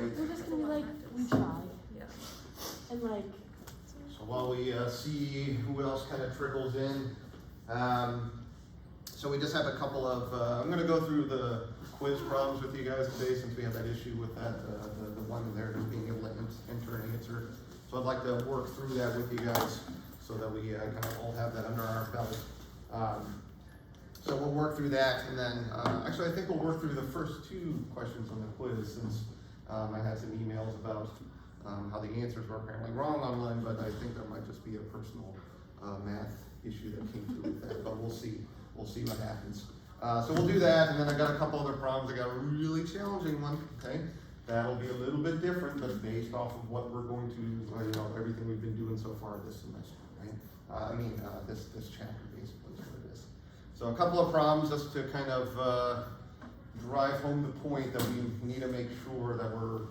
right. We're just gonna be like, we tried. Yeah. And like. So while we see who else kind of trickles in, so we just have a couple of, I'm gonna go through the quiz problems with you guys today since we have that issue with that, the one there just being able to enter an answer. So I'd like to work through that with you guys so that we kind of all have that under our belt. So we'll work through that, and then, actually I think we'll work through the first two questions on the quiz since I had some emails about how the answers were apparently wrong online, but I think there might just be a personal math issue that came through with that, but we'll see what happens. So we'll do that, and then I got a couple other problems. I got a really challenging one, okay? That'll be a little bit different, but based off of what we're going to, everything we've been doing so far this semester, right? This chapter basically is what it is. So a couple of problems just to kind of drive home the point that we need to make sure that we're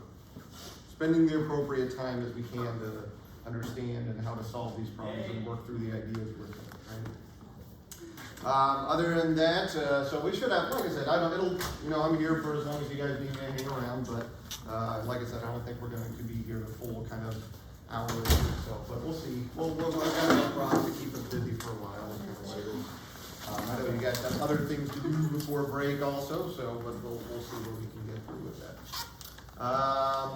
spending the appropriate time as we can to understand and how to solve these problems and work through the ideas with them, right? Other than that, so we should have, like I said, I'm here for as long as you guys need me to hang around, but like I said, I don't think we're going to be here the full kind of hour or so, but we'll see. We'll have enough problems to keep us busy for a while and kind of later. I know you guys have other things to do before break also, so but we'll see what we can get through with that.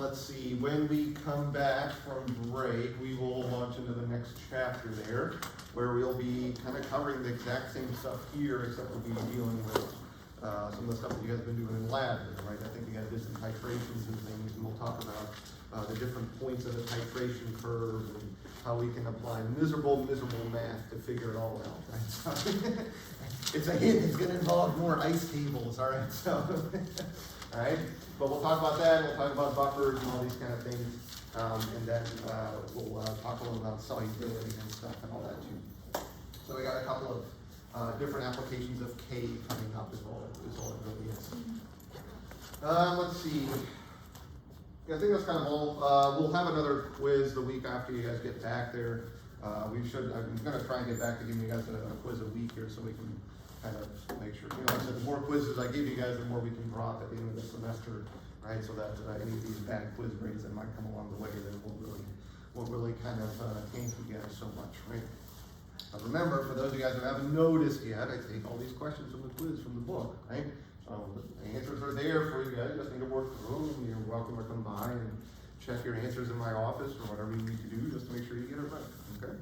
Let's see, when we come back from break, we will launch into the next chapter there, where we'll be kind of covering the exact same stuff here, except we'll be dealing with some of the stuff that you guys have been doing in lab, right? I think you guys did some titrations and things, and we'll talk about the different points of the titration curve and how we can apply miserable math to figure it all out, right? So it's a hint, it's going to involve more ice tables, all right? So, all right? But we'll talk about that, we'll talk about buffers and all these kind of things, and then we'll talk a little about solubility and stuff and all that too. So we got a couple of different applications of K coming up is all it really is. Let's see. Yeah, I think that's kind of all. We'll have another quiz the week after you guys get back there. I'm going to try and get back to giving you guys a quiz a week here so we can kind of make sure, like I said, the more quizzes I give you guys, the more we can drop at the end of the semester, right? So that any of these bad quiz grades that might come along the way, then won't really kind of tank you guys so much, right? But remember, for those of you guys who haven't noticed yet, I take all these questions from the quiz from the book, right? So the answers are there for you guys. You just need to work through them. You're welcome to come by and check your answers in my office or whatever you need to do just to make sure you get it right, okay?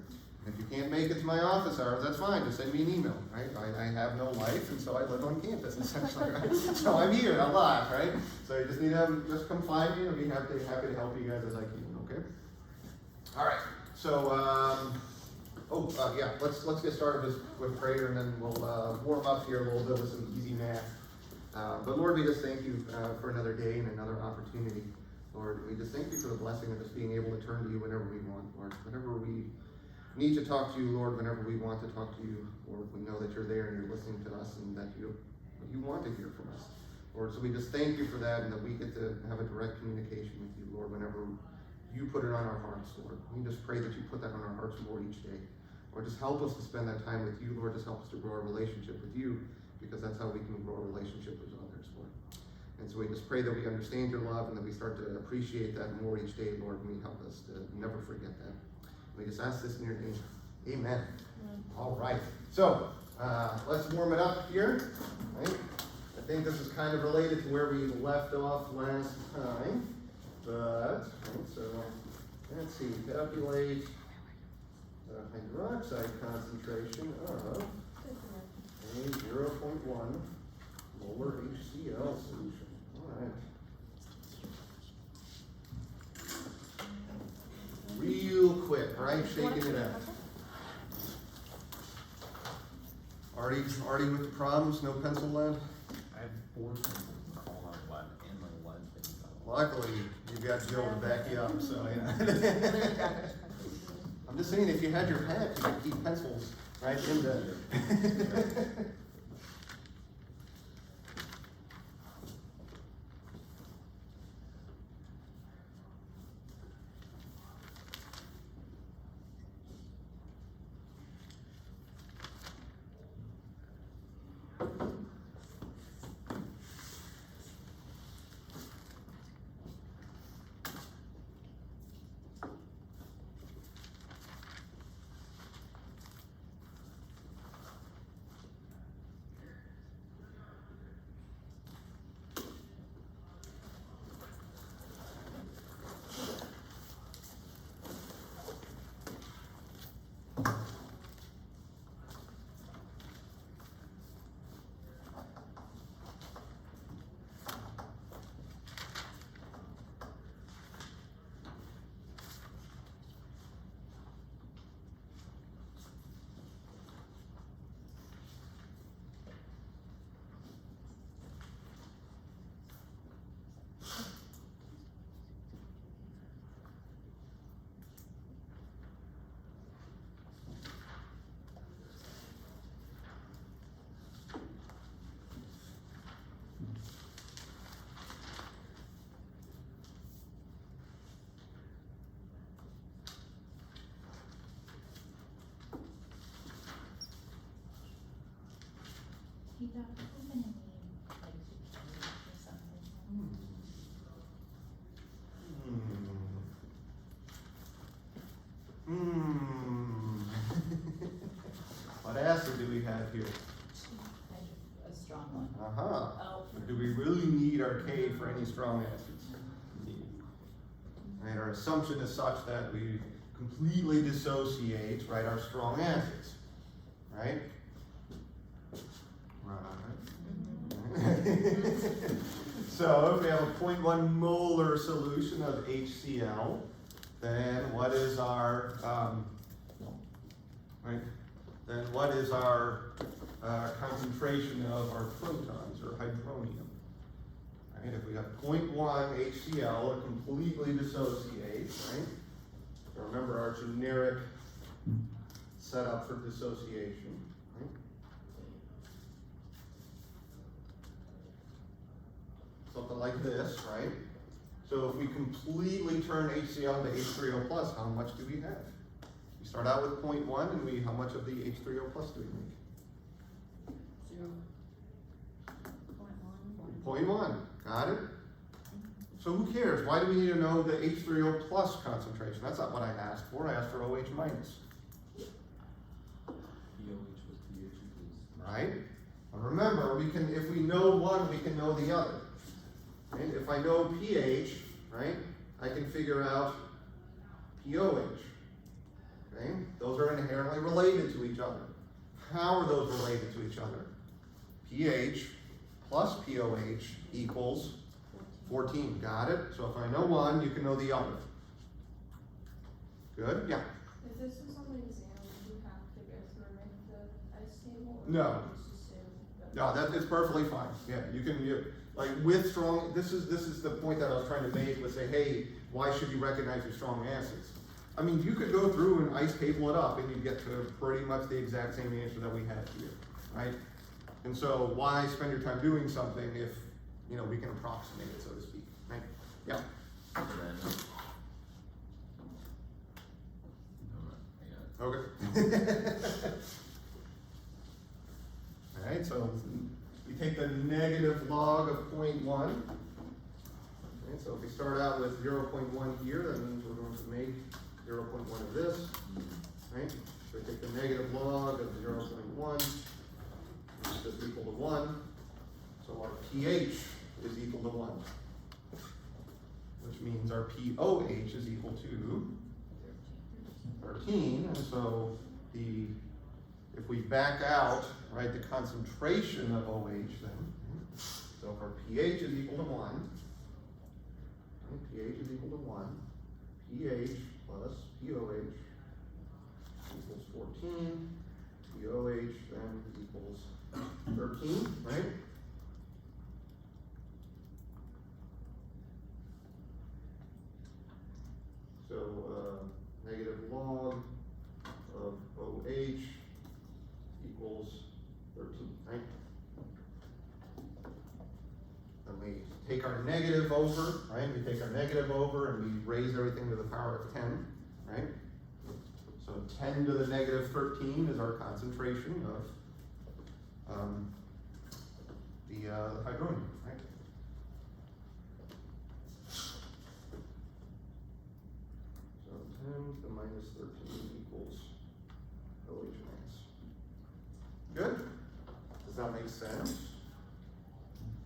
If you can't make it to my office hours, that's fine. Just send me an email, right? I have no life, and so I live on campus, essentially, right? So I'm here, I'm live, right? So you just need to just come find me, and I'll be happy to help you guys as I can, okay? All right. So, yeah, let's get started with prayer, and then we'll warm up here a little bit with some easy math. But Lord, we just thank you for another day and another opportunity. Lord, we just thank you for the blessing of just being able to turn to you whenever we want, Lord. Whenever we need to talk to you, Lord, whenever we want to talk to you, Lord, we know that you're there and you're listening to us and that you want to hear from us, Lord. So we just thank you for that and that we get to have a direct communication with you, Lord, whenever you put it on our hearts, Lord. We just pray that you put that on our hearts more each day. Lord, just help us to spend that time with you, Lord. Just help us to grow our relationship with you, because that's how we can grow a relationship with others, Lord. And so we just pray that we understand your love and that we start to appreciate that more each day, Lord, and we help us to never forget that. We just ask this in your name. Amen. All right. So, let's warm it up here. Right? I think this is kind of related to where we left off last time. But, right, so, let's see. Calculate the hydroxide concentration of a 0.1 molar HCl solution. All right. Real quick, right? Shaking it out. Artie with the problems? No pencil lead? I have 4 pencils, all on lead, and my lead thing. Luckily, you've got Jill to back you up, so yeah. I'm just saying, if you had your hat, you could keep pencils right in there. Yeah, we're gonna need like 6 or something. What acid do we have here? A strong one. Uh-huh. Oh. Do we really need our K for any strong acids? Right, our assumption is such that we completely dissociate, right, our strong acids, right? So if we have a 0.1 molar solution of HCl, then what is our, right? Then what is our concentration of our protons or hydronium? Right? If we have 0.1 HCl, it completely dissociates, right? So remember our generic setup for dissociation. Right? Something like this, right? So if we completely turn HCl into H3O plus, how much do we have? We start out with 0.1, and how much of the H3O plus do we make? 0.1. Got it? So who cares? Why do we need to know the H3O plus concentration? That's not what I asked for. I asked for OH minus. pOH with pH equals. Right? But remember, we can, if we know one, we can know the other. Right? If I know pH, right, I can figure out pOH. Okay? Those are inherently related to each other. How are those related to each other? pH plus pOH equals 14. Got it? So if I know one, you can know the other. Good? Yeah. If this is on the exam, would you have to go through and make the ice table? Or No. just assume that- No, that is perfectly fine. Yeah, you can, like with strong, this is the point that I was trying to make with say, hey, why should you recognize your strong acids? I mean, you could go through and ice table it up and you'd get to pretty much the exact same answer that we had here, right? And so why spend your time doing something if, you know, we can approximate it, so to speak, right? Yeah. And then. Alright, I got it. Okay. All right, so we take the negative log of 0.1. Okay, so if we start out with 0.1 here, that means we're going to make 0.1 of this, right? So we take the negative log of 0.1, which is equal to 1. So our pH is equal to 1, which means our pOH is equal to 13. And so if we back out, right, the concentration of OH then, so if our pH is equal to 1, right, pH is equal to 1, pH plus pOH equals 14, pOH then equals 13, right? So negative log of OH equals 13, right? And we take our negative over, right? We take our negative over and we raise everything to the power of 10, right? So 10 to the negative 13 is our concentration of the hydronium, right? So 10 to the minus 13 equals OH minus. Good? Does that make sense?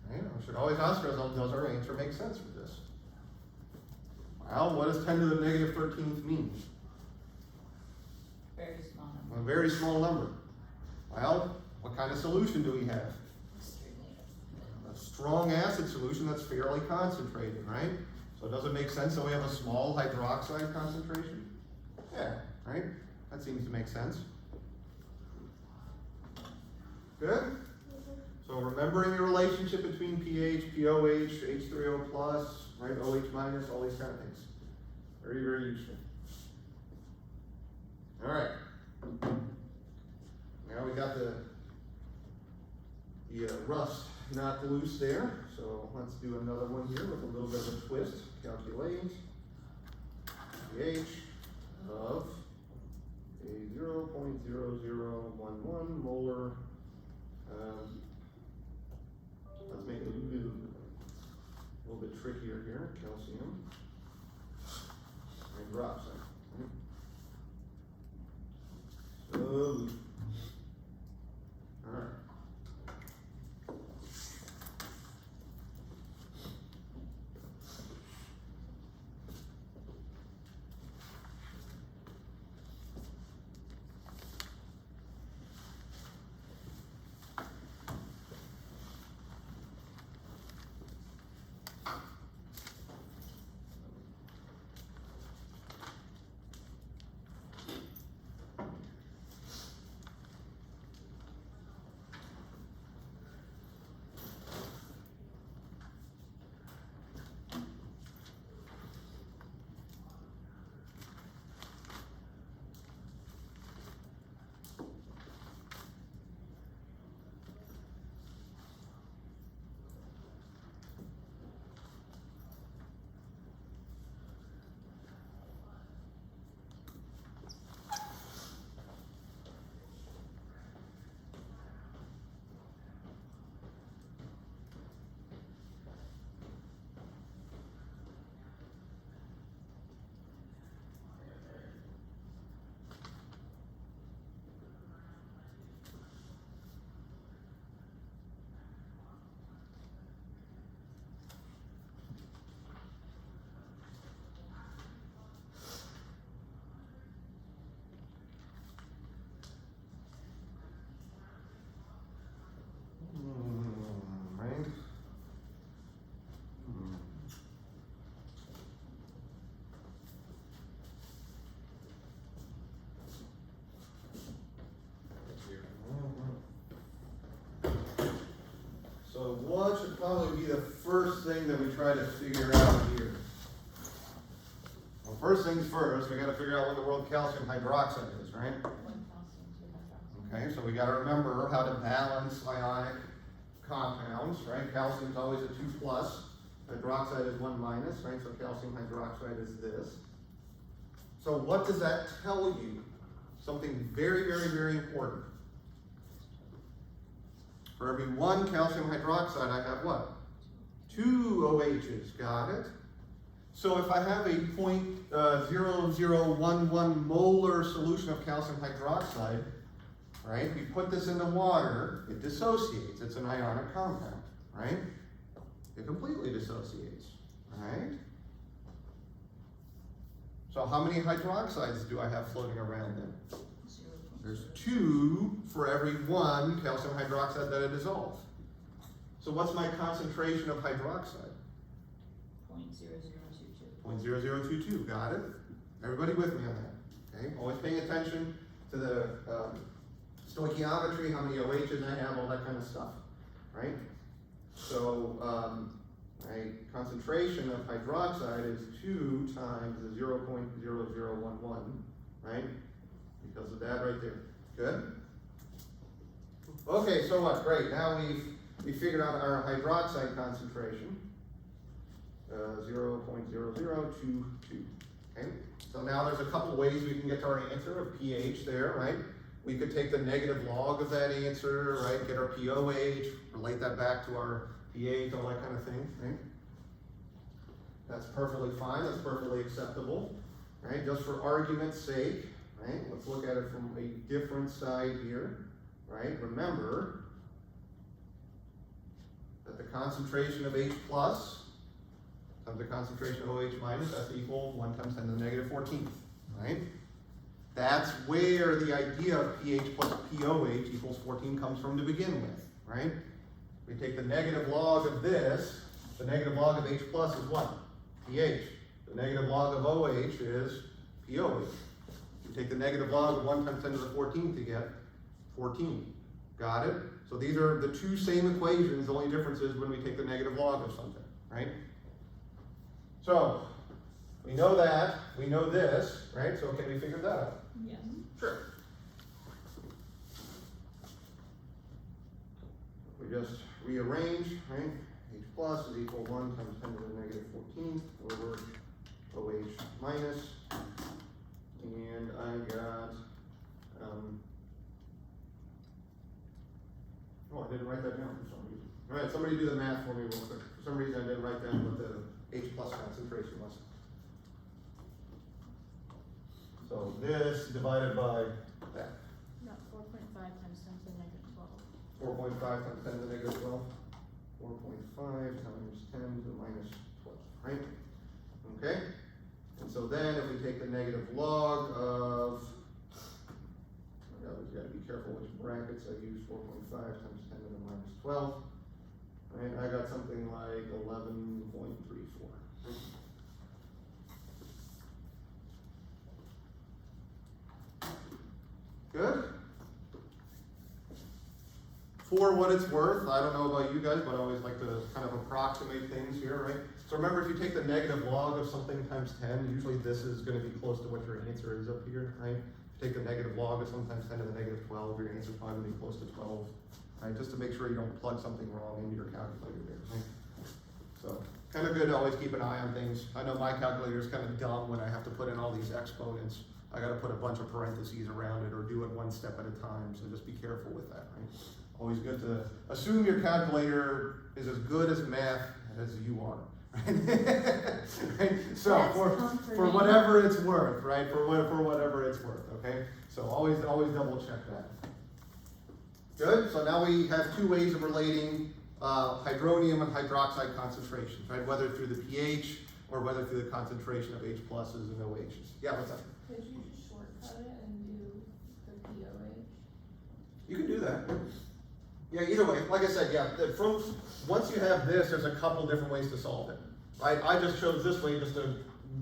Okay, we should always ask ourselves, does our answer make sense for this? Well, what does 10 to the negative 13th mean? Very small number. A very small number. Well, what kind of solution do we have? Extremely. A strong acid solution that's fairly concentrated, right? So does it make sense that we have a small hydroxide concentration? Yeah, right? That seems to make sense. Good? So remembering the relationship between pH, pOH, H3O plus, right, OH minus, all these kind of things. Very, very useful. All right. Now we got the rust not loose there, so let's do another one here with a little bit of a twist. Calculate pH of a 0.0011 molar make it a little bit trickier here. Calcium hydroxide. Right? So, all right. Right? So what should probably be the first thing that we try to figure out here? Well, first things first, we gotta figure out what the world calcium hydroxide is, right? 1 calcium, 2 hydroxide. Okay, so we gotta remember how to balance ionic compounds, right? Calcium's always a 2 plus, hydroxide is 1 minus, right? So calcium hydroxide is this. So what does that tell you? Something very, very, very important. For every 1 calcium hydroxide, I have what? 2 OHs, got it? So if I have a 0.0011 molar solution of calcium hydroxide, right? We put this in the water, it dissociates. It's an ionic compound, right? It completely dissociates, right? So how many hydroxides do I have floating around then? 0. There's 2 for every 1 calcium hydroxide that I dissolve. So what's my concentration of hydroxide? 0.0022. 0.0022, got it? Everybody with me on that? Okay, always paying attention to the stoichiometry, how many OHs I have, all that kind of stuff, right? So, right, concentration of hydroxide is 2 times the 0.0011, right? Because of that right there. Good? Okay, so what? Great. Now we figured out our hydroxide concentration. 0.0022. Okay? So now there's a couple ways we can get to our answer of pH there, right? We could take the negative log of that answer, right? Get our pOH, relate that back to our pH, all that kind of thing, right? That's perfectly fine, that's perfectly acceptable, right? Just for argument's sake, right? Let's look at it from a different side here, right? Remember that the concentration of H plus times the concentration of OH minus, that's equal 1 times 10 to the negative 14th, right? That's where the idea of pH plus pOH equals 14 comes from to begin with, right? We take the negative log of this, the negative log of H plus is what? pH. The negative log of OH is pOH. You take the negative log of 1 times 10 to the 14th to get 14. Got it? So these are the 2 same equations, the only difference is when we take the negative log of something, right? So, we know that, we know this, right? So can we figure that out? Yes. Sure. We just rearrange, right? H plus is equal 1 times 10 to the negative 14th over OH minus. And I got, oh, I didn't write that down for some reason. All right, somebody do the math for me real quick. For some reason I didn't write down what the H plus concentration was. So this divided by that. Not 4.5 times 10 to the negative 12. 4.5 times 10 to the negative 12. 4.5 times 10 to the minus 12, right? Okay? And so then if we take the negative log of, we've got to be careful which brackets I use, 4.5 times 10 to the minus 12. Right, I got something like 11.34. Good? For what it's worth, I don't know about you guys, but I always like to kind of approximate things here, right? So remember, if you take the negative log of something times 10, usually this is going to be close to what your answer is up here, right? If you take the negative log of something times 10 to the negative 12, your answer is probably going to be close to 12, right? Just to make sure you don't plug something wrong into your calculator there, right? So, kind of good to always keep an eye on things. I know my calculator is kind of dumb when I have to put in all these exponents. I got to put a bunch of parentheses around it or do it one step at a time, so just be careful with that, right? Always good to assume your calculator is as good as math as you are, right? Right? So That's for comforting. whatever it's worth, right? For whatever it's worth, okay? So always double check that. Good. So now we have two ways of relating hydronium and hydroxide concentrations, right? Whether through the pH or whether through the concentration of H pluses and OHs. Yeah, what's up? Could you just shortcut it and do the POH? You can do that. Yeah, either way, like I said, yeah, once you have this, there's a couple different ways to solve it, right? I just chose this way just to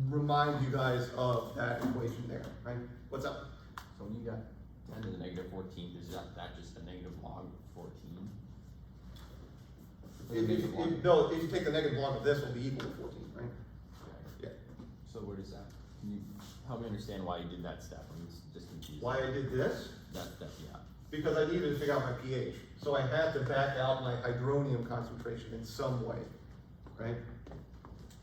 remind you guys of that equation there, right? What's up? So when you got 10 to the negative 14th, is that just a negative log of 14? No, if you take the negative log of this, it'll be equal to 14, right? Yeah. So where does that, can you help me understand why you did that step? I'm just confused. Why I did this? That, yeah. Because I needed to figure out my pH. So I had to back out my hydronium concentration in some way, right?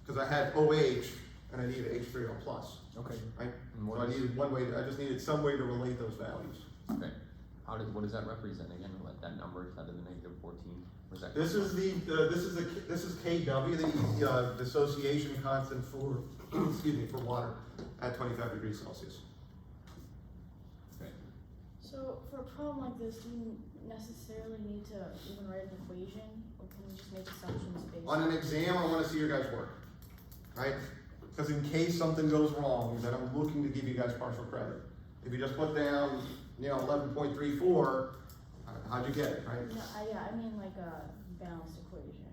Because I had OH and I needed H3O plus, Okay. right? And what So I is- needed I just needed some way to relate those values. Okay. What does that represent again? Like that number instead of the negative 14? Where's that This come is from? this is KW, the dissociation constant for excuse me, for water at 25 degrees Celsius. Okay. So for a problem like this, do you necessarily need to even write an equation, or can you just make assumptions based On an exam, I want to see your guys' work, right? Because in case something goes wrong, then I'm looking to give you guys partial credit. If you just put down, 11.34, how'd you get it, right? No, I mean like a balanced equation,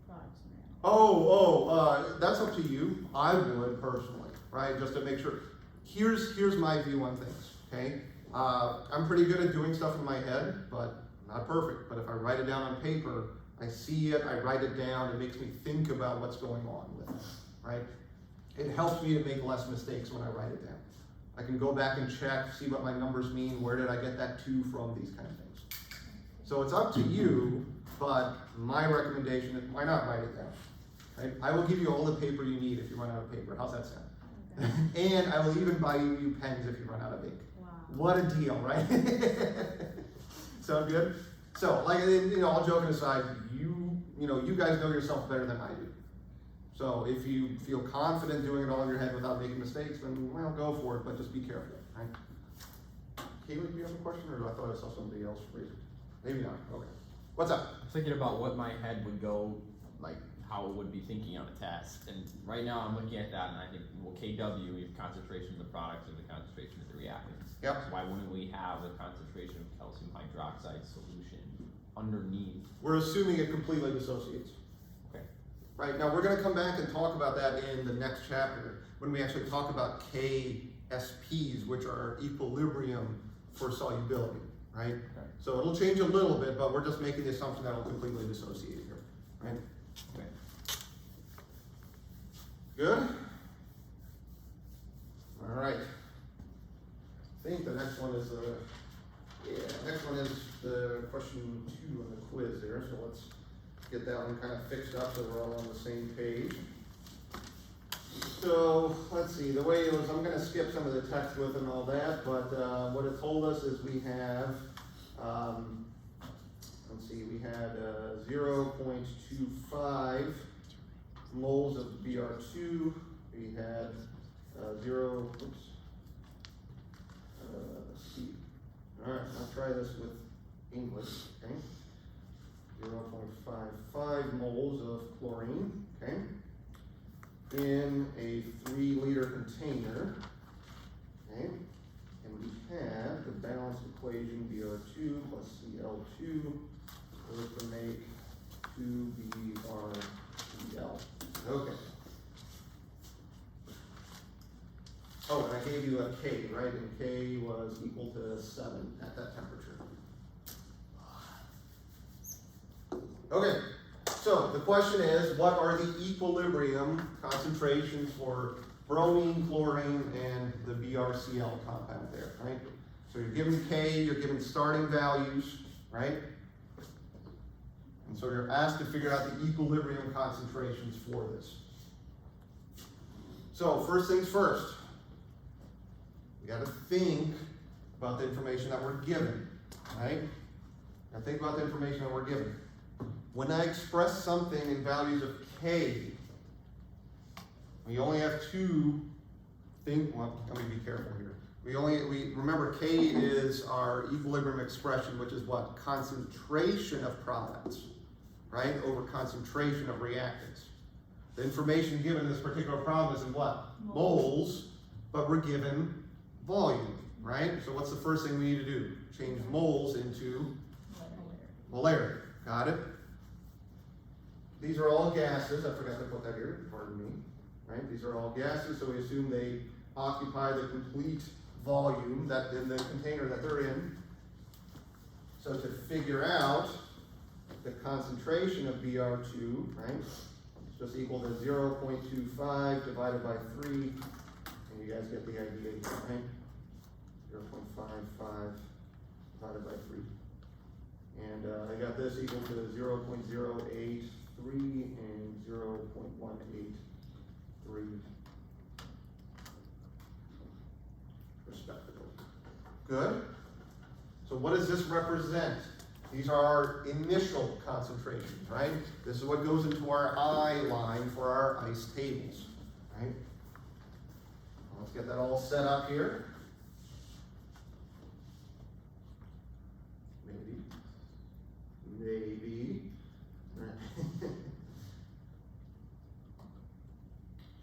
products and reactions. That's up to you. I would personally, right? Just to make sure. Here's my view on things, okay? I'm pretty good at doing stuff in my head, but not perfect. But if I write it down on paper, I see it, I write it down, it makes me think about what's going on with it, right? It helps me to make less mistakes when I write it down. I can go back and check, see what my numbers mean, where did I get that 2 from, these kind of things. So it's up to you, but my recommendation is why not write it down? Right? I will give you all the paper you need if you run out of paper. How's that sound? Okay. And I will even buy you pens if you run out of ink. Wow. What a deal, right? Sound good? So, all joking aside, you guys know yourself better than I do. So if you feel confident doing it all in your head without making mistakes, then well, go for it, but just be careful, right? Kaylee, do you have a question, or I thought I saw somebody else raise it? Maybe not, okay. What's up? I'm thinking about what my head would go, like how it would be thinking on a test. And right now I'm looking at that and I think, well, KW, we have concentration of the products and the concentration of the reactants. Yep. So why wouldn't we have the concentration of calcium hydroxide solution underneath? We're assuming it completely dissociates. Okay. Right, now we're gonna come back and talk about that in the next chapter, when we actually talk about KSPs, which are equilibrium for solubility, right? Okay. So it'll change a little bit, but we're just making the assumption that it'll completely dissociate here, right? Okay. Good? All right. I think the next one is next one is the question 2 on the quiz there, so let's get that one kind of fixed up so we're all on the same page. So, let's see, the way it was, I'm gonna skip some of the text with and all that, but what it told us is we have, let's see, we had 0.25 moles of Br2. We had let's see. All right, I'll try this with English, okay? 0.55 moles of chlorine, okay? In a 3-liter container, okay? And we have the balanced equation Br2 plus Cl2 will to make 2BrCl. Okay. Oh, and I gave you a K, right? And K was equal to 7 at that temperature. Okay, so the question is, what are the equilibrium concentrations for bromine, chlorine, and the BrCl compound there, right? So you're given K, you're given starting values, right? And so you're asked to figure out the equilibrium concentrations for this. So first things first, we got to think about the information that we're given, right? Now think about the information that we're given. When I express something in values of K, we only have two things. Well, let me be careful here. We remember K is our equilibrium expression, which is what? Concentration of products, right? Over concentration of reactants. The information given in this particular problem is in what? Moles, but we're given volume, right? So what's the first thing we need to do? Change moles into molarity. Got it? These are all gases. I forgot to put that here, pardon me. Right? These are all gases, so we assume they occupy the complete volume that in the container that they're in. So to figure out the concentration of Br2, right, it's just equal to 0.25 divided by 3, and you guys get the idea here, right? 0.55 divided by 3. And I got this equal to 0.083 and 0.183 respectively. Good? So what does this represent? These are our initial concentrations, right? This is what goes into our I line for our ice tables, right? Let's get that all set up here. Maybe.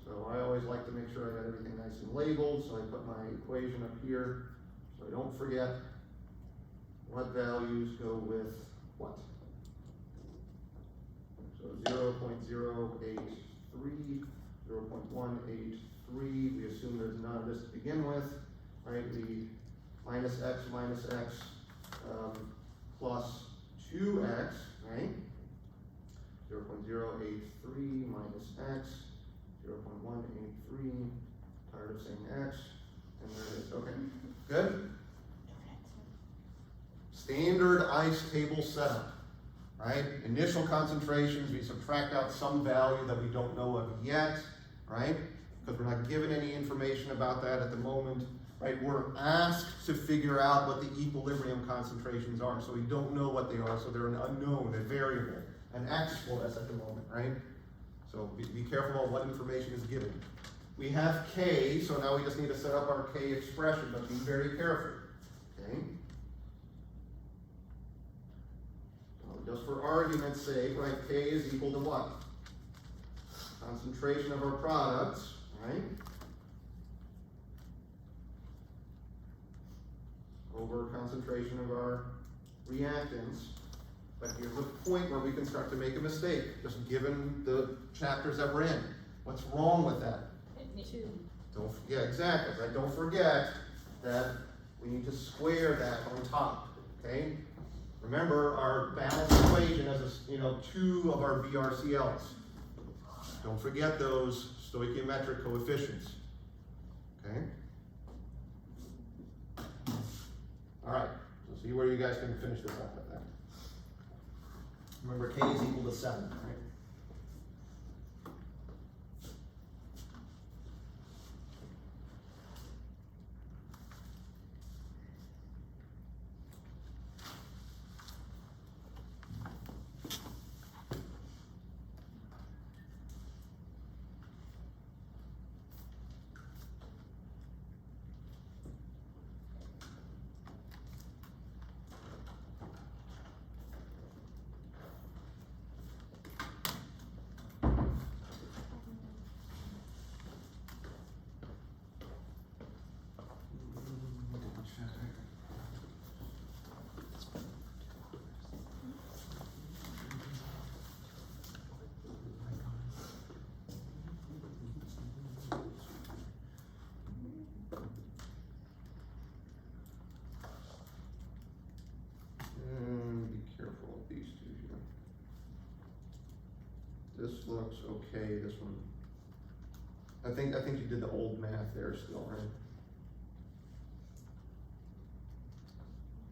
So I always like to make sure I got everything nice and labeled, so I put my equation up here, so I don't forget what values go with what. So 0.083, 0.183, we assume there's none of this to begin with, right? We minus x plus 2x, right? 0.083 minus x, 0.183, tired of saying x, and there it is. Okay, good? Standard ice table setup, right? Initial concentrations, we subtract out some value that we don't know of yet, right? Because we're not given any information about that at the moment. Right, we're asked to figure out what the equilibrium concentrations are, so we don't know what they are, so they're an unknown, a variable, an x for us at the moment, right? So be careful about what information is given. We have K, so now we just need to set up our K expression, but be very careful, okay? So just for argument's sake, right, K is equal to what? Concentration of our products, right? Over concentration of our reactants. But here's a point where we can start to make a mistake, just given the chapters that we're in. What's wrong with that? Yeah, exactly, right? Don't forget that we need to square that on top, okay? Remember, our balanced equation has, 2 of our BrCls. Don't forget those stoichiometric coefficients, okay? All right, so see where you guys can finish this up with that. Remember, K is equal to 7, right? looks okay, this one. I think you did the old math there still, right?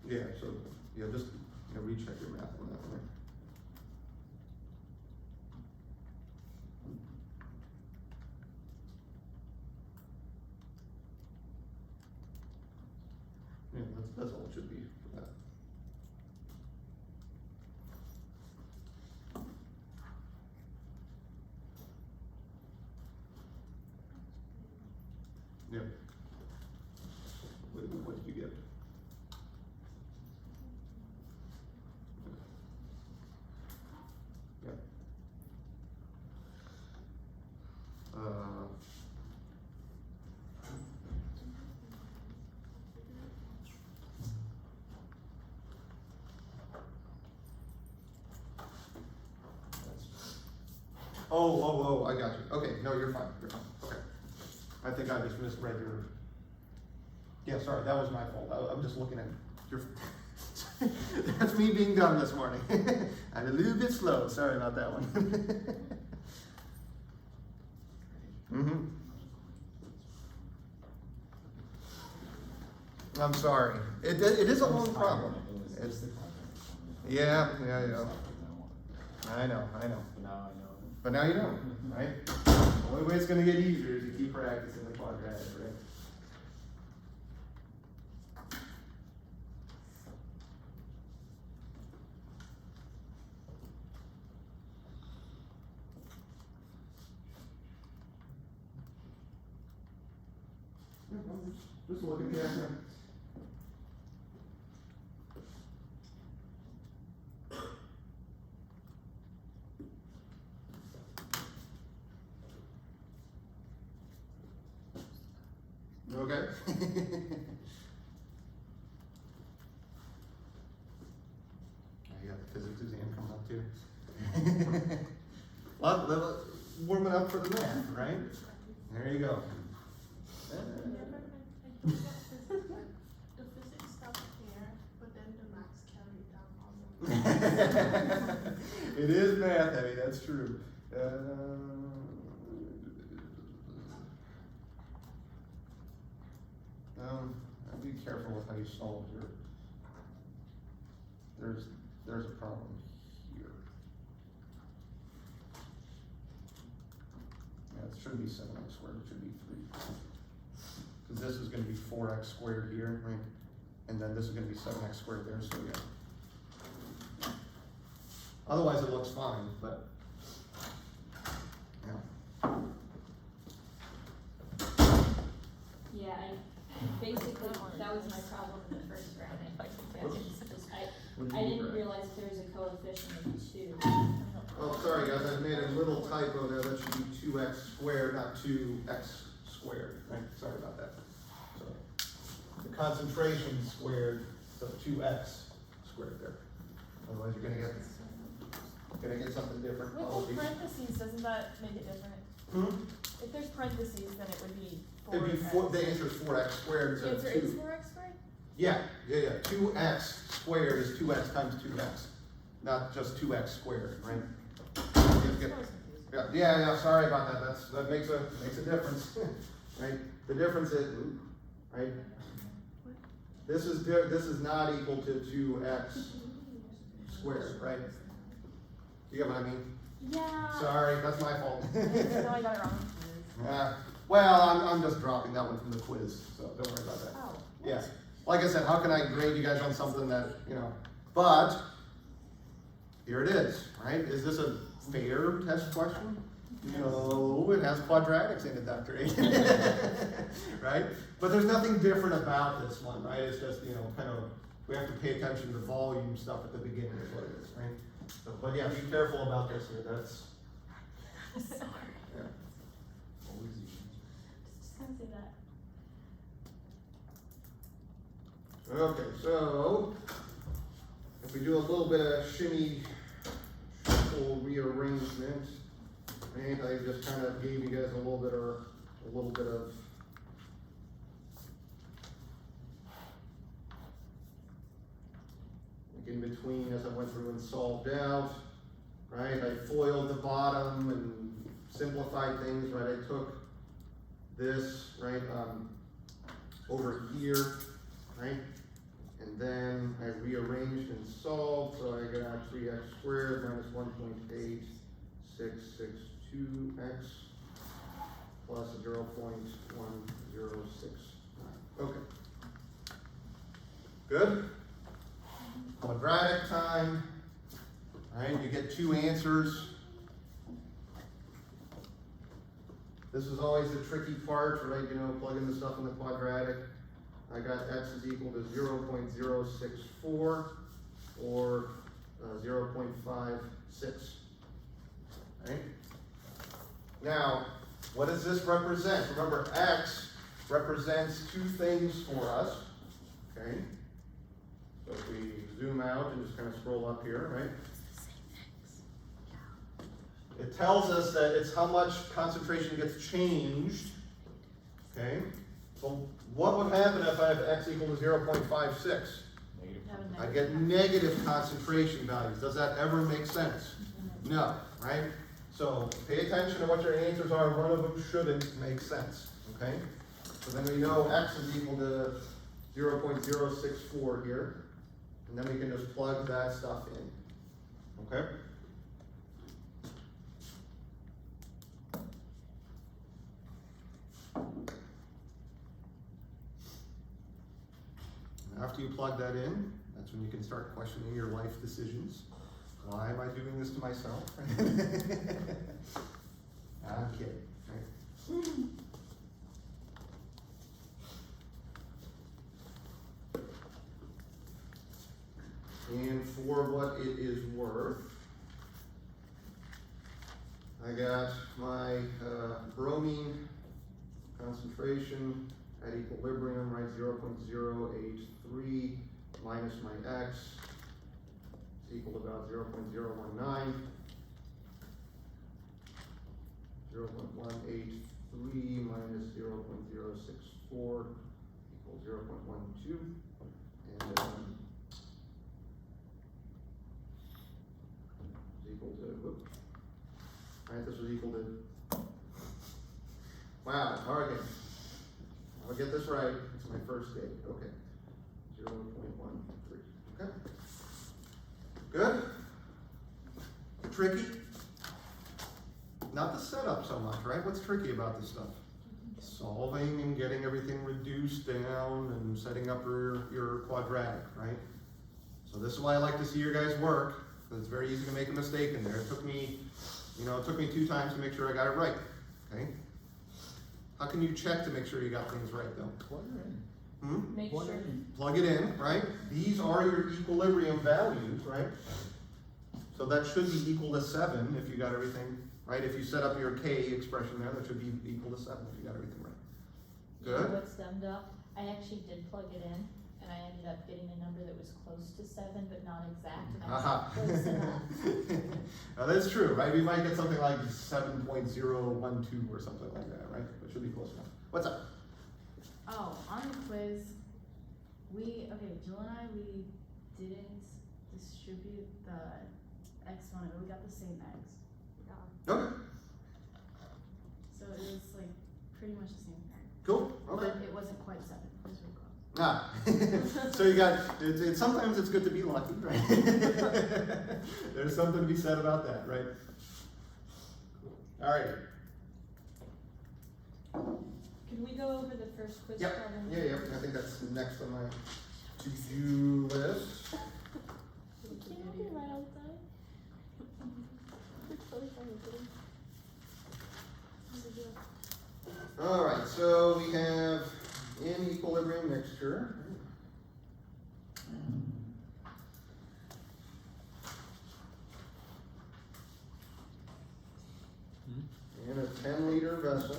Yeah, so, yeah, just, recheck your math on that one. Yeah, that's all it should be for that. Yep. What did you get? Yep. Oh, I got you. Okay, no, you're fine, okay. I think I just misread your, yeah, sorry, that was my fault. I'm just looking at your, that's me being dumb this morning. I'm a little bit slow, sorry about that one. Mm-hmm. I'm sorry. It is a long problem. It's, yeah. I know. But now you know, right? The only way it's gonna get easier is to keep practicing the quadratic, right? Just looking at that. Okay. You got the physics exam coming up too. Warming up for the math, right? There you go. The physics stopped here, but then the maths carried down all the way. It is math heavy, that's true. Be careful with how you solve your, there's a problem here. Yeah, it shouldn't be 7x squared, it should be 3. Because this is gonna be 4x squared here, right? And then this is gonna be 7x squared there, so yeah. Otherwise it looks fine, but, yeah. Yeah, basically, that was my problem in the first round. I didn't realize there's a coefficient of 2. Oh, sorry guys, I made a little typo there, that should be 2x squared, not 2x squared, right? Sorry about that. So, the concentration squared, so 2x squared there. Otherwise you're gonna get something different. With the parentheses, doesn't that make it different? Hmm? If there's parentheses, then it would be 4x. It'd be the answer is 4x squared The instead of answer is 2. 4x squared? Yeah. 2x squared is 2x times 2x, not just 2x squared, right? Yeah, sorry about that, that makes a difference, right? The difference is, right? This is not equal to 2x squared, right? You get what I mean? Yeah. Sorry, that's my fault. No, I got it wrong. Well, I'm just dropping that one from the quiz, so don't worry about that. Oh. Yeah, like I said, how can I grade you guys on something that, but, here it is, right? Is this a fair test question? No, it has quadratics in it, Dr. A. Right? But there's nothing different about this one, right? It's just, we have to pay attention to the volume stuff at the beginning is what it is, right? So, but yeah, be careful about this here, that's, Sorry. yeah. Just gonna say that. Okay, so if we do a little bit of shimmy, shuffle rearrangement, right? I just kind of gave you guys a little bit of like in between as I went through and solved out. right? I foiled the bottom and simplified things, right? I took this, right, over here, right? And then I rearranged and solved, so I got 3x squared minus 1.8662x plus 0.1069. Okay. Good? Quadratic time. All right, you get two answers. This is always the tricky part, right? You know, plugging the stuff in the quadratic. I got x is equal to 0.064 or 0.56. Right? Now, what does this represent? Remember, x represents two things for us. Okay? So if we zoom out and just kind of scroll up here, right? It tells us that it's how much concentration gets changed. Okay? So what would happen if I have x equal to 0.56? I get negative concentration values. Does that ever make sense? No, right? So pay attention to what your answers are. One of them shouldn't make sense. Okay? So then we know x is equal to 0.064 here. And then we can just plug that stuff in. Okay? After you plug that in, that's when you can start questioning your life decisions. Why am I doing this to myself? I'm kidding, right? And for what it is worth, I got my bromine concentration at equilibrium, right, 0.083 minus my x is equal to about 0.019. 0.183 minus 0.064 equals 0.12. And is equal to, whoops. Right, this was equal to, wow, all right. I'll get this right. It's my first day. Okay. 0.13. Okay. Good? Tricky? Not the setup so much, right? What's tricky about this stuff? Solving and getting everything reduced down and setting up your quadratic, right? So this is why I like to see your guys work, because it's very easy to make a mistake in there. It took me 2 times to make sure I got it right. Okay? How can you check to make sure you got things right, though? Plug it in. Make sure. Plug it in, right? These are your equilibrium values, right? So that should be equal to 7 if you got everything right. If you set up your K expression there, that should be equal to 7 if you got everything right. You know Good? what's stemmed up? I actually did plug it in, and I ended up getting a number that was close to 7, but not exact, and I was Aha. close enough. Now that's true, right? We might get something like 7.012 or something like that, right? It should be close enough. What's up? Oh, on the quiz, Jill and I, we didn't distribute the exponent, but we got the same x. Okay. So it was like pretty much the same thing. Cool. Okay. But it wasn't quite 7, it was really close. Ah, so you got, sometimes it's good to be lucky, right? There's something to be said about that, right? All right. Can we go over the first quiz Yep. problem? Yeah, I think that's next on my to-do list. Can you be right outside? All right, so we have in equilibrium mixture. In a 10-liter vessel.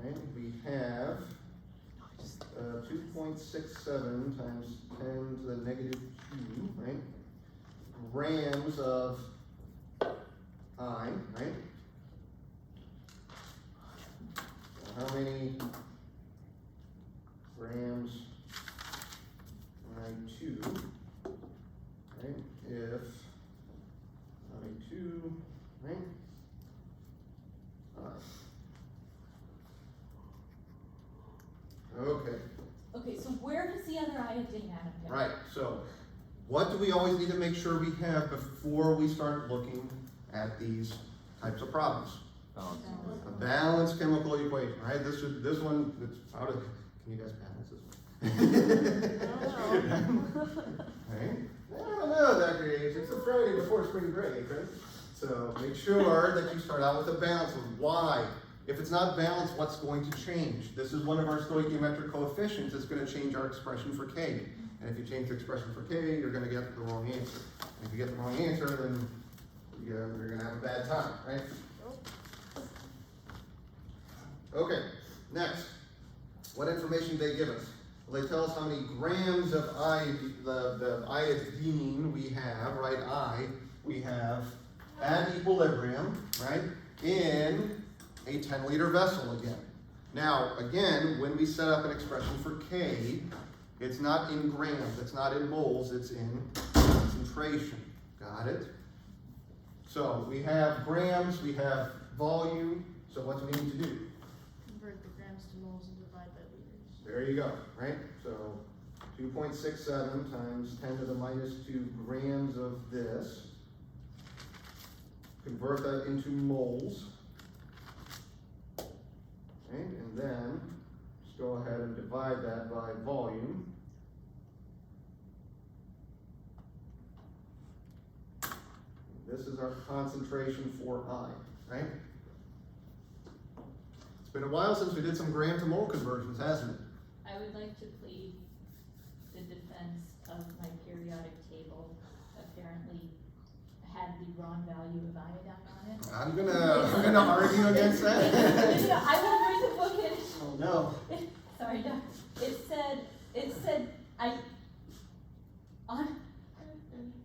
Right, we have 2.67 times 10 to the negative 2, right? Grams of I, right? So how many grams I2, didn't add them down. Right, so what do we always need to make sure we have before we start looking at these types of problems? A balanced chemical equation, right? This one, it's out of, can you guys balance this one? Right? I don't know, Dr. H, it's a Friday before spring break, right? So make sure that you start out with a balance of why. If it's not balanced, what's going to change? This is one of our stoichiometric coefficients. It's going to change our expression for K. And if you change the expression for K, you're going to get the wrong answer. And if you get the wrong answer, then you're going to have a bad time, right? Okay, next. What information do they give us? Well, they tell us how many grams of the iodine we have, right? We have at equilibrium, right? In a 10-liter vessel again. Now, again, when we set up an expression for K, it's not in grams, it's not in moles, it's in concentration. Got it? So we have grams, we have volume, so what do we need to do? Convert the grams to moles and divide by liters. There you go, right? So 2.67 times 10 to the minus 2 grams of this. Convert that into moles. Okay, and then just go ahead and divide that by volume. This is our concentration for I, right? It's been a while since we did some gram to mole conversions, hasn't it? I would like to plead the defense of my periodic table apparently had the wrong value of iodine on it. I'm gonna argue against that. No, I will bring the book in. Oh no. Sorry, Doc. It said,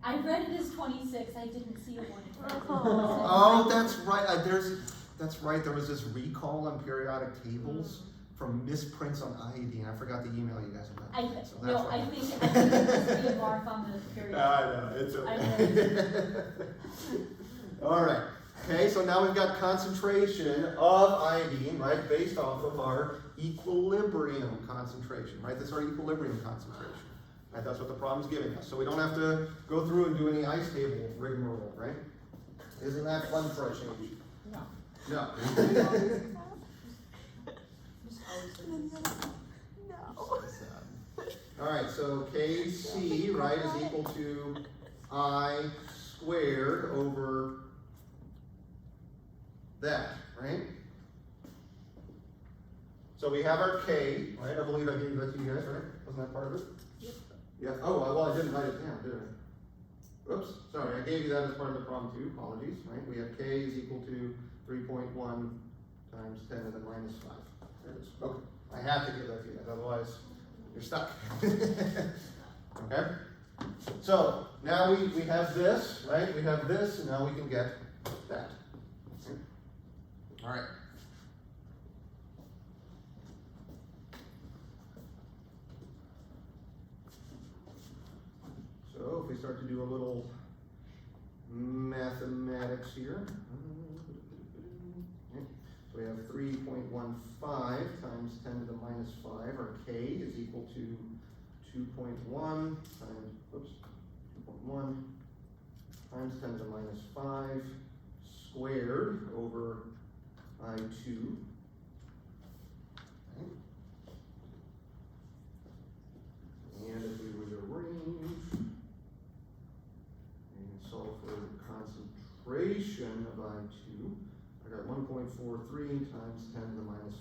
I read it as 26, I didn't see a 1 in front of it. Oh, that's right. That's right. There was this recall on periodic tables from misprints on iodine. I forgot the email you guys about. I So think right. there must be a mark on the periodic. I know, it's okay. All right. Okay, so now we've got concentration of iodine, right, based off of our equilibrium concentration, right? That's our equilibrium concentration. Right, that's what the problem's giving us. So we don't have to go through and do any ice table rigmarole, right? Isn't that fun for a change? No. No. All right, so Kc, right, is equal to I squared over that, right? So we have our K, right? I believe I gave that to you guys, right? Wasn't that part of it? Yep. Yeah, oh, well, I didn't write it down, did I? Oops, sorry, I gave you that as part of the problem too, apologies, right? We have K is equal to 3.1 times 10 to the minus 5. There it is. Okay, I have to give that to you guys, otherwise you're stuck. Okay? So, now we have this, right? We have this, and now we can get that. Okay? All right. So, if we start to do a little mathematics here. Okay. So we have 3.15 times 10 to the minus 5, or K is equal to 2.1 times, 2.1 times 10 to the minus 5 squared over I2. Okay. And if we rearrange and solve for the concentration of I2, I got 1.43 times 10 to the minus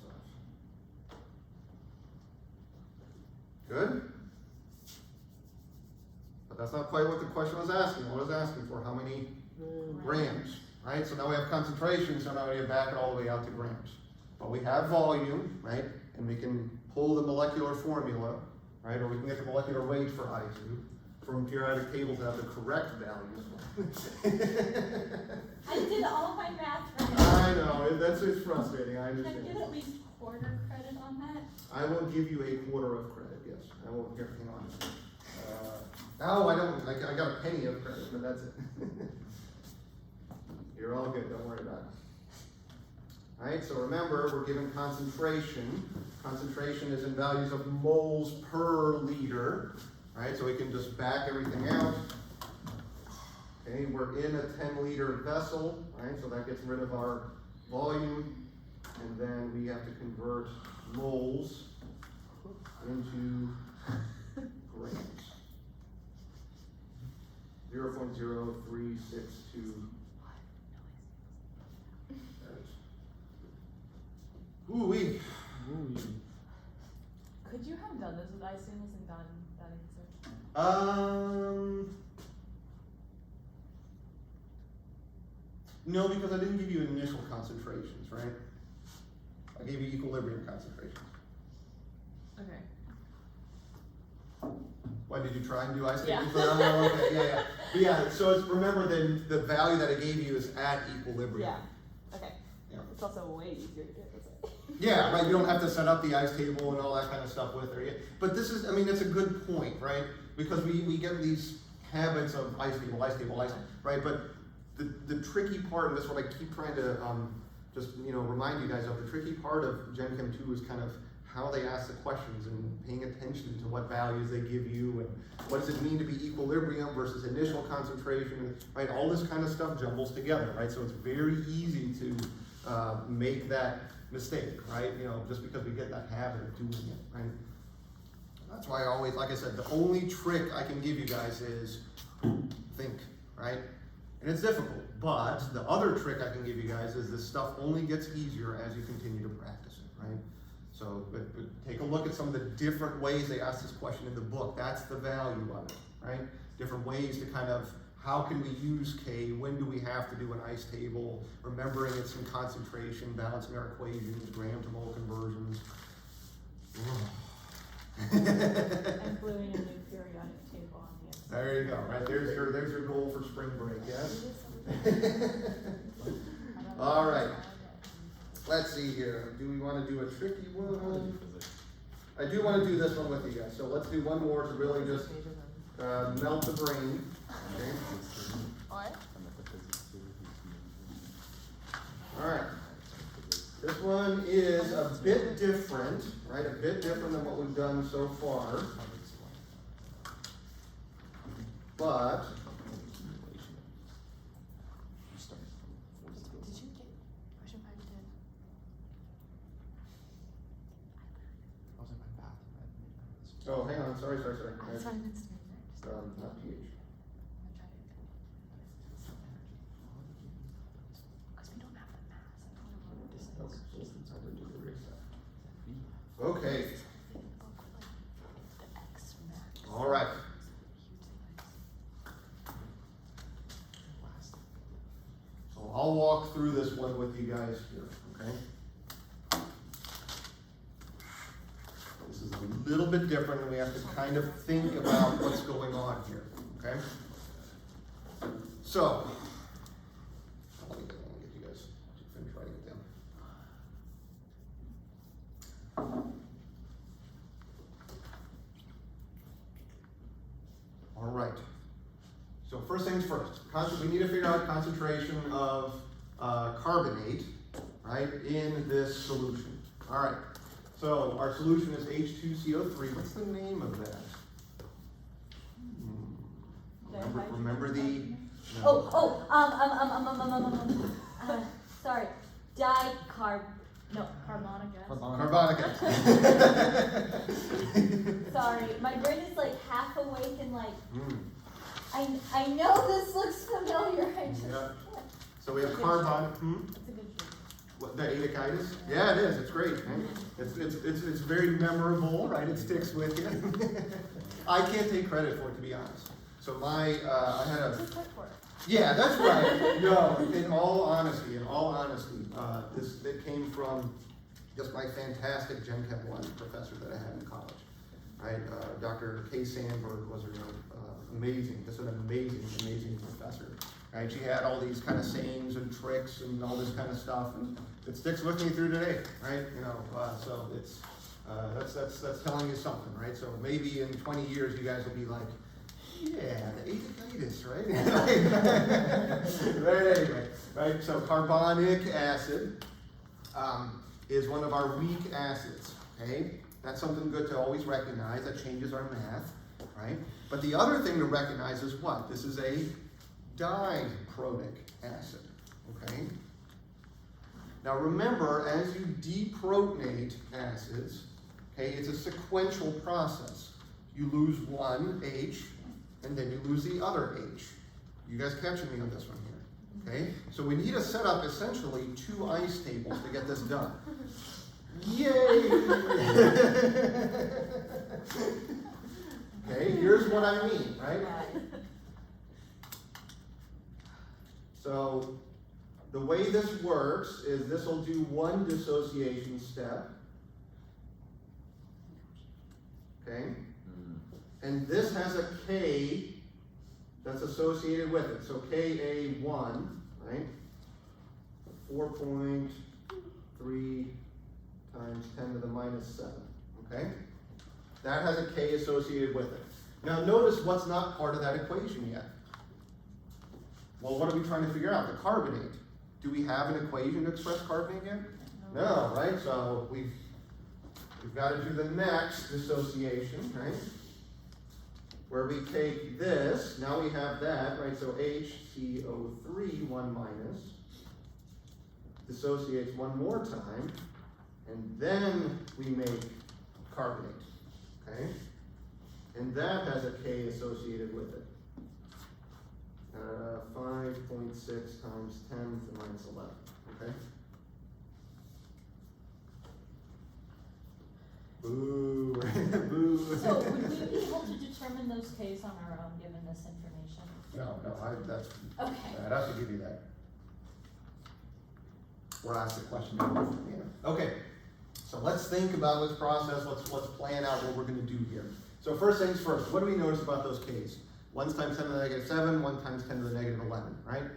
5. Good? But that's not quite what the question was asking. What was asking for? How many grams? Right? So now we have concentration, so now we have back it all the way out to grams. But we have volume, right? And we can pull the molecular formula, right? Or we can get the molecular weight for I2 from periodic tables that have the correct values. I did all my math right. I know, it's frustrating, I Can I understand. get at least quarter credit on that? I will give you a quarter of credit, yes. I will, here, hang on. Oh, I don't, I got a penny of credit, but that's it. You're all good, don't worry about it. right? So remember, we're given concentration. Concentration is in values of moles per liter, right? So we can just back everything out. Okay, we're in a 10-liter vessel, right? So that gets rid of our volume, and then we have to convert moles into grams. 0.0362. Ooh-wee. Could you have done this with ice tables and gotten that answer? No, because I didn't give you initial concentrations, right? I gave you equilibrium concentrations. Okay. Why, did you try and do ice Yeah. tables? Oh, okay, yeah. But yeah, so it's, remember then, the value that I gave you is at equilibrium. Yeah. Okay. Yeah. It's also way easier to get this. Yeah, right, you don't have to set up the ice table and all that kind of stuff with her. But this is, I mean, it's a good point, right? Because we get these habits of ice table, right? But the tricky part, and that's what I keep trying to just, remind you guys of, the tricky part of Gen Chem 2 is kind of how they ask the questions and paying attention to what values they give you and what does it mean to be equilibrium versus initial concentration, right? All this kind of stuff jumbles together, right? So it's very easy to make that mistake, right? Just because we get that habit of doing it, right? That's why I always, like I said, the only trick I can give you guys is think, right? And it's difficult, but the other trick I can give you guys is this stuff only gets easier as you continue to practice it, right? So, but take a look at some of the different ways they ask this question in the book. That's the value of it, right? Different ways to kind of, how can we use K? When do we have to do an ice table? Remembering it's in concentration, balancing our equations, gram to mole conversions. And gluing a new periodic table on the inside. There you go, right? There's your goal for spring break, yes? All right. Let's see here. Do we want to do a tricky one? I do want to do this one with you guys. So let's do one more to really just melt the brain. Okay. What? All right. This one is a bit different, right? A bit different than what we've done so far. But Did you get question 5 to 10? oh, hang on. Sorry. That's fine, that's fine. Not pH. Because we don't have the mass. Okay. The X max. All right. So I'll walk through this one with you guys here, okay? This is a little bit different, and we have to kind of think about what's going on here, okay? So, let me get you guys to finish writing it down. All right. So first things first, we need to figure out concentration of carbonate, right, in this solution. All right. So our solution is H2CO3. What's the name of that? Remember the. No. Sorry, carbonic acid. Carbonic acid. Sorry, my brain is like half awake and like, Mm. I know this looks familiar, I just Yeah. can't. So we have carbonic. It's a good shape. What, the Atikitis? Yeah, it is. It's great. Right? It's very memorable, right? It sticks with you. I can't take credit for it, to be honest. So I had a. Just wait for it. Yeah, that's right. No, in all honesty, this it came from just my fantastic Gen Chem 1 professor that I had in college. Right, Dr. Kay Sandberg was her name. Amazing, just an amazing professor. Right, she had all these kind of sayings and tricks and all this kind of stuff, and it sticks with me through today. Right, so it's that's telling you something, right? So maybe in 20 years, you guys will be like, yeah, the Atikitis, right? Right, anyway, right, so carbonic acid, is one of our weak acids, okay? That's something good to always recognize. That changes our math, right? But the other thing to recognize is what? This is a diprotic acid, okay? Now remember, as you deprotonate acids, okay, it's a sequential process. You lose one H, and then you lose the other H. You guys catching me on this one here, okay? So we need to set up essentially 2 ice tables to get this done. Yay! Okay, here's what I mean, right? So the way this works is this will do one dissociation step, okay? And this has a K that's associated with it. So Ka1, right? 4.3 times 10 to the minus 7, okay? That has a K associated with it. Now notice what's not part of that equation yet. Well, what are we trying to figure out? The carbonate. Do we have an equation to express carbonate yet? No, right? So we've got to do the next dissociation, right? Where we take this, now we have that, right? So HCO3, 1 minus, dissociates one more time, and then we make carbonate, okay? And that has a K associated with it. 5.6 times 10 to the minus 11, okay? Boo, boo. So would we be able to determine those Ks on our own, given this information? No, that's, Okay. I'd have to give you that. Or ask the question. Yeah. Okay, so let's think about this process. Let's plan out what we're going to do here. So first things first, what do we notice about those Ks? 1 times 10 to the negative 7, 1 times 10 to the negative 11, right?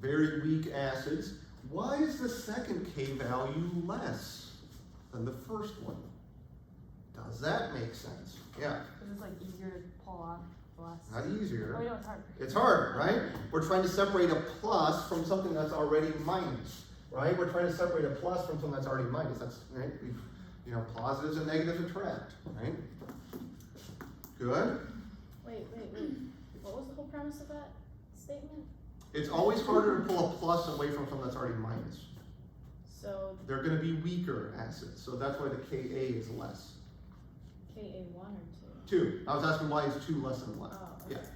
Very weak acids. Why is the second K value less than the first one? Does that make sense? Yeah. Because it's like easier to pull off less. Not easier. Oh, no, it's hard. It's harder, right? We're trying to separate a plus from something that's already minus, right? We're trying to separate a plus from something that's already minus. That's, right? Positives and negatives attract, right? Good. Wait. What was the whole premise of that statement? It's always harder to pull a plus away from something that's already minus. So They're going to be weaker acids, so that's why the Ka is less. Ka1 or 2. I was asking why is 2 less than 1. Oh, okay. Yeah.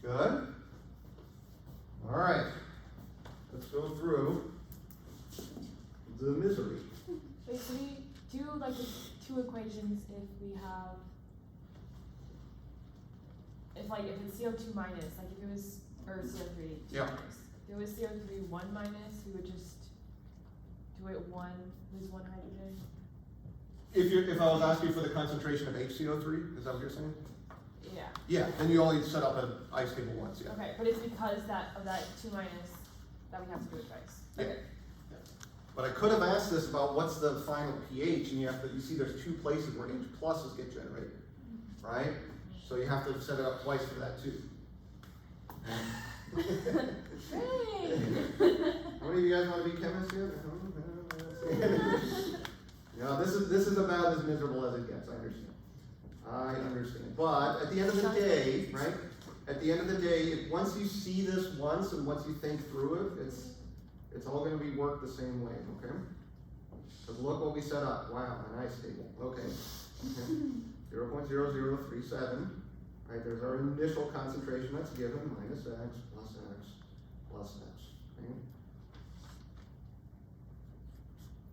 Good. All right. Let's go through the misery. Wait, so we do like the 2 equations if we have, if it's CO2 minus, like if it was, or CO3 Yeah. minus. If it was CO3 1 minus, we would just do it lose 1 hydrogen. If I was asking for the concentration of HCO3, is that what you're saying? Yeah. Yeah, then you only set up an ice table once, yeah. Okay, but it's because of that 2 minus that we have to do it twice. Yeah. Okay. But I could have asked this about what's the final pH, and you see there's 2 places where H pluses get generated, right? So you have to set it up twice for that too. How many of you guys want to be chemists here? This is about as miserable as it gets, I understand. But at the end of the day, right? At the end of the day, once you see this once and once you think through it, it's all going to be worked the same way, okay? Because look what we set up. Wow, an ice table. Okay. 0.0037. Right, there's our initial concentration that's given, minus X, plus X, plus X. Okay?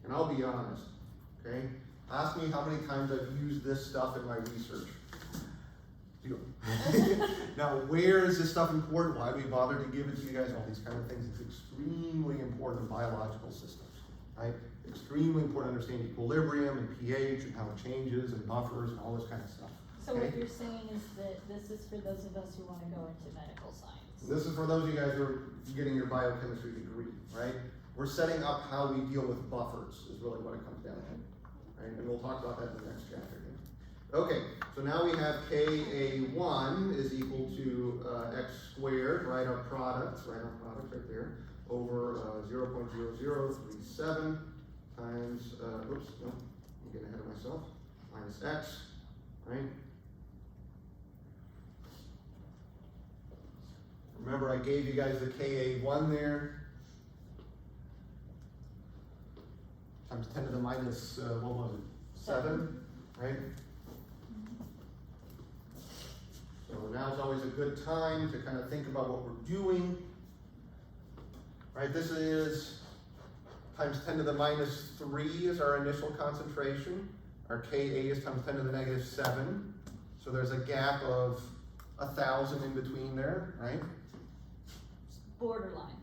And I'll be honest, okay? Ask me how many times I've used this stuff in my research. Now, where is this stuff important? Why do we bother to give it to you guys? All these kind of things. It's extremely important in biological systems, right? Extremely important to understand equilibrium and pH and how it changes and buffers and all this kind of stuff. So what you're saying is that this is for those of us who want to go into medical science. This is for those of you guys who are getting your biochemistry degree, right? We're setting up how we deal with buffers is really what it comes down to, right? And we'll talk about that in the next chapter. Okay, so now we have Ka1 is equal to x squared, right? Our products right there, over 0.0037 times, oops, no, I'm getting ahead of myself, minus x, right? Remember I gave you guys the Ka1 there, times 10 to the minus, what was it, 7, right? So now's always a good time to kind of think about what we're doing. Right, this is times 10 to the minus 3 is our initial concentration. Our Ka is times 10 to the negative 7. So there's a gap of 1,000 in between there, right? Borderline.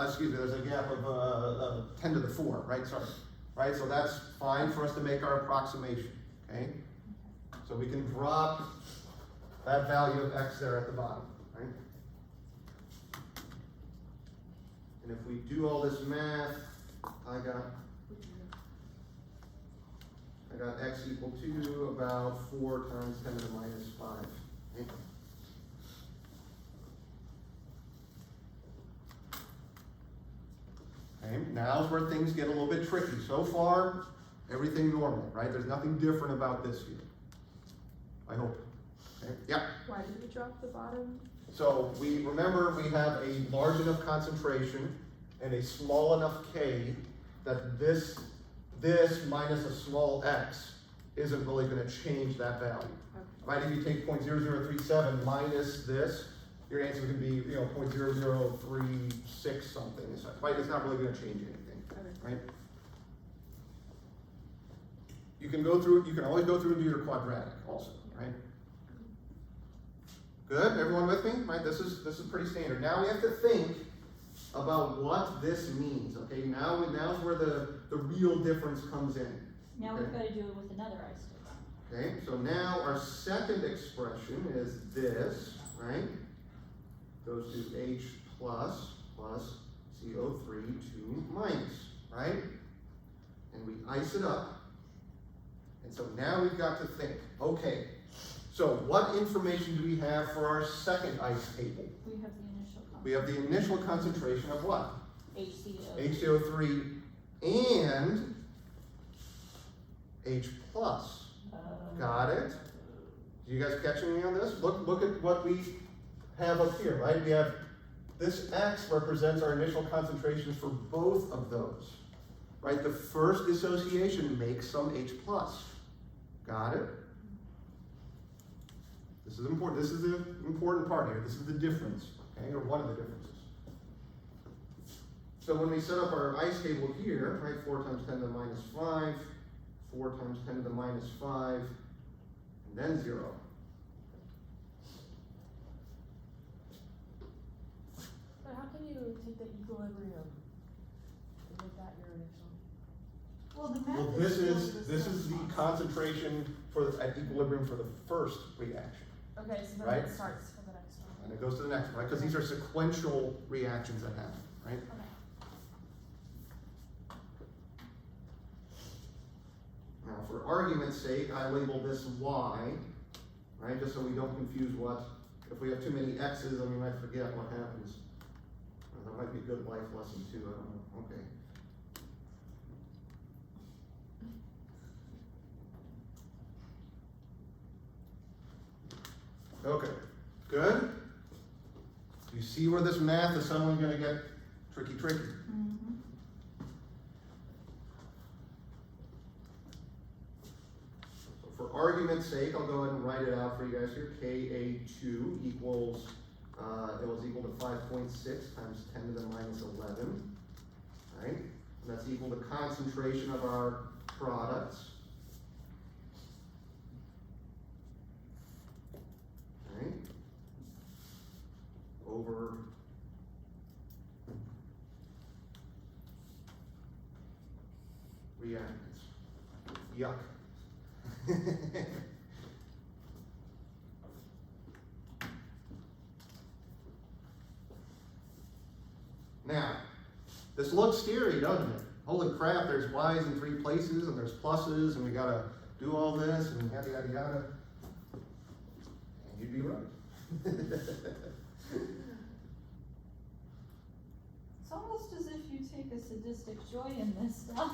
Excuse me, there's a gap of 10 to the 4, right? Sorry. Right, so that's fine for us to make our approximation, okay? So we can drop that value of x there at the bottom, right? And if we do all this math, I got x equal to about 4 times 10 to the minus 5. Okay? Okay, now's where things get a little bit tricky. So far, everything normal, right? There's nothing different about this here. I hope. Okay, yeah. Why did we drop the bottom? So we remember we have a large enough concentration and a small enough K that this minus a small x isn't really going to change that value. Okay. Right? If you take 0.0037 minus this, your answer is going to be 0.0036 something. Right? It's not really going to change anything. Okay. Right? You can go through. You can always go through and do your quadratic also. Right? Good, everyone with me? Right, this is pretty standard. Now we have to think about what this means. Okay, now's where the real difference comes in. Now Okay. we've got to do it with another isotope. Okay, so now our second expression is this, right? Goes to H plus CO3 2 minus, right? And we ice it up. And so now we've got to think, okay, so what information do we have for our second ice table? We have the initial We have the initial concentration of what? HCO. HCO3 and H plus. Got it? You guys catching me on this? Look at what we have up here, right? We have this X represents our initial concentrations for both of those. Right? The first dissociation makes some H plus. Got it? This is important. This is the important part here. This is the difference, okay, or one of the differences. So when we set up our ice table here, right, 4 times 10 to the minus 5, 4 times 10 to the minus 5, and then 0. But how can you take the equilibrium and make that your initial? Well, the math Well, is this still is the same. concentration at equilibrium for the first reaction, Okay, so then Right. it starts for the next one. and it goes to the next one, right? Because these are sequential reactions that happen, right? Okay. Now, for argument's sake, I label this Y, right, just so we don't confuse if we have too many X's, then we might forget what happens. That might be a good life lesson too, I don't know, okay. Okay, good? You see where this math is suddenly gonna get tricky. Mm-hmm. So for argument's sake, I'll go ahead and write it out for you guys here. Ka2 equals, it was equal to 5.6 times 10 to the minus 11, right? And that's equal to concentration of our products. Right? Over reactants. Yuck. Now, this looks scary, doesn't it? Holy crap, there's Y's in 3 places, and there's pluses, and we gotta do all this, and yada yada yada. And you'd be right. It's almost as if you take a sadistic joy in this stuff.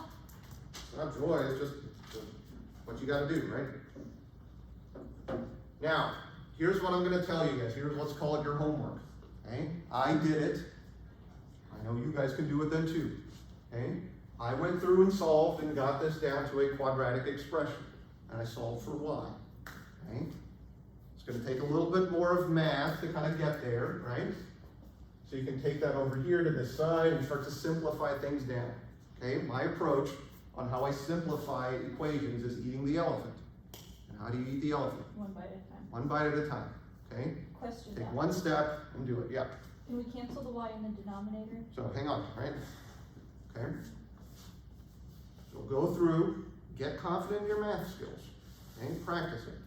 It's not joy, it's just what you gotta do, right? Now, here's what I'm gonna tell you guys, here's, let's call it your homework, okay? I did it, I know you guys can do it then too, okay? I went through and solved and got this down to a quadratic expression, and I solved for y, okay? It's gonna take a little bit more of math to kind of get there, right? So you can take that over here to this side and start to simplify things down, okay? My approach on how I simplify equations is eating the elephant. And how do you eat the elephant? One bite at a time. One bite at a time, okay? Question Take that. one step and do it, yeah. Can we cancel the y in the denominator? So hang on, right? Okay? So go through, get confident in your math skills, okay? Practice it.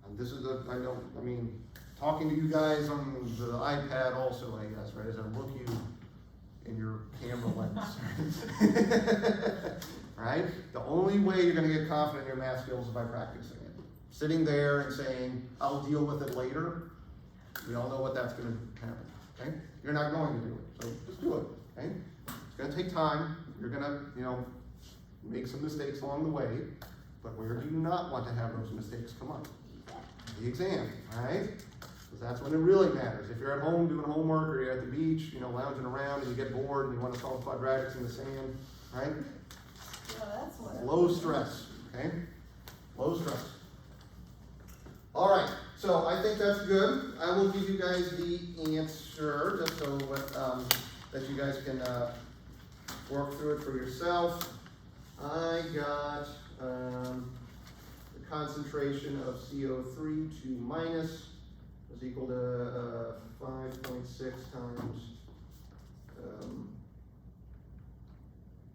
And this is I mean, talking to you guys on the iPad also, I guess, right? As I look you in your camera lens. Right? The only way you're gonna get confident in your math skills is by practicing it. Sitting there and saying, I'll deal with it later, we all know what that's gonna happen, okay? You're not going to do it, so just do it, okay? It's gonna take time, you're gonna, make some mistakes along the way, but where do you not want to have those mistakes come up? The exam, right? Because that's when it really matters. If you're at home doing homework, or you're at the beach, lounging around, and you get bored, and you want to solve quadratics in the sand, right? Yeah, that's what. Low stress, okay? Low stress. All right, so I think that's good. I will give you guys the answer, just so that you guys can work through it for yourself. I got the concentration of CO3 2 minus is equal to 5.6 times,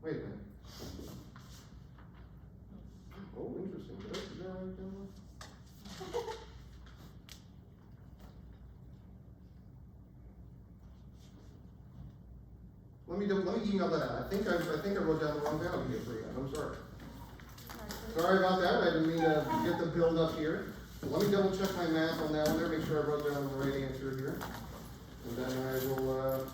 wait a minute. Oh, interesting. Did I do that right down? Let me email that out. I think I wrote down the wrong value here for you guys. I'm sorry. Sorry about that. I didn't mean to get the build up here. Let me double check my math on that one there, make sure I wrote down the right answer here. And then I will,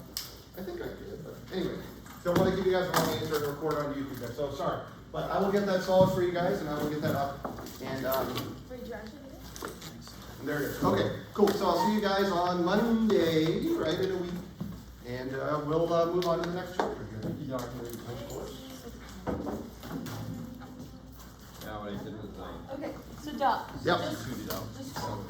I think I did, but anyway. Don't want to give you guys the wrong answer and record on YouTube guys, so sorry. But I will get that solved for you guys and I will get that up. And there it is. Okay, cool. So I'll see you guys on Monday, right in a week. And we'll move on to the next chapter here. Thank you, Doctor. Of course. Yeah, what I did was Okay, so Doc. Yep. Just shoot it out. Just Over.